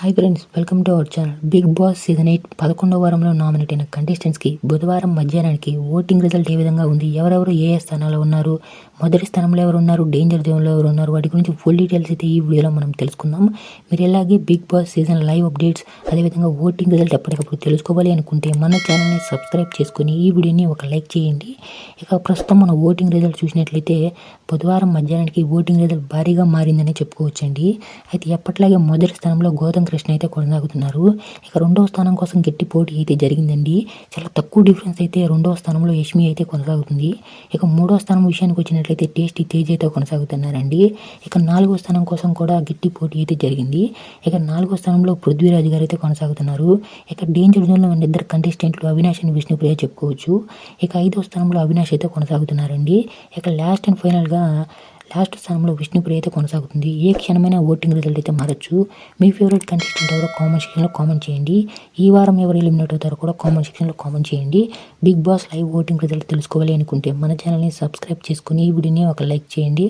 Hi friends, welcome to our channel. Bigg Boss season 8 11వ వారంలో nominate అయిన కంటెస్టెంట్స్కి బుధవారం మధ్యాహ్నానికి ఓటింగ్ రిజల్ట్ ఏ విధంగా ఉంది, ఎవరెవరు ఏ స్థానాల్లో ఉన్నారు, మొదటి స్థానంలో ఎవరు ఉన్నారు, డేంజర్ జోన్లో ఎవరు ఉన్నారు, వాటి గురించి ఫుల్ డీటెయిల్స్ అయితే ఈ వీడియోలో మనం తెలుసుకుందాం. మీరు ఎలాగే Bigg Boss season live updates, అదేవిధంగా ఓటింగ్ రిజల్ట్ ఎప్పటికప్పుడు తెలుసుకోవాలి అనుకుంటే మన ఛానల్ని సబ్స్క్రైబ్ చేసుకుని ఈ వీడియోని ఒక లైక్ చేయండి. ఇక ప్రస్తుతం మన ఓటింగ్ రిజల్ట్ చూసినట్లయితే బుధవారం మధ్యాహ్నానికి ఓటింగ్ రిజల్ట్ భారీగా మారిందని చెప్పుకోవచ్చండి. అయితే ఎప్పట్లాగే మొదటి స్థానంలో గౌతమ్ కృష్ణ అయితే కొనసాగుతున్నారు. ఇక రెండవ స్థానం కోసం గట్టి పోటీ అయితే జరిగిందండి. చాలా తక్కువ డిఫరెన్స్ అయితే రెండవ స్థానంలో యష్మి అయితే కొనసాగుతుంది. ఇక మూడవ స్థానం విషయానికి వచ్చినట్లయితే టేస్టీ తేజ్ అయితే కొనసాగుతున్నారండి. ఇక నాలుగో స్థానం కోసం కూడా గట్టి పోటీ అయితే జరిగింది. ఇక నాలుగో స్థానంలో పృథ్వీరాజ్ గారు అయితే కొనసాగుతున్నారు. ఇక డేంజర్ జోన్లో ఉన్న ఇద్దరు కంటెస్టెంట్లు అవినాష్ అండ్ విష్ణుప్రియ చెప్పుకోవచ్చు. ఇక ఐదో స్థానంలో అవినాష్ అయితే కొనసాగుతున్నారండి. ఇక లాస్ట్ అండ్ ఫైనల్గా లాస్ట్ స్థానంలో విష్ణుప్రియ అయితే కొనసాగుతుంది. ఏ క్షణమైన ఓటింగ్ రిజల్ట్ అయితే మారచ్చు. మీ ఫేవరెట్ కంటెస్టెంట్ ఎవరో కామెంట్ సెక్షన్లో కామెంట్ చేయండి. ఈ వారం ఎవరు ఎలిమినేట్ అవుతారో కూడా కామెంట్ సెక్షన్లో కామెంట్ చేయండి. Bigg Boss live voting result తెలుసుకోవాలి అనుకుంటే మన ఛానల్ని సబ్స్క్రైబ్ చేసుకుని ఈ వీడియోని ఒక లైక్ చేయండి.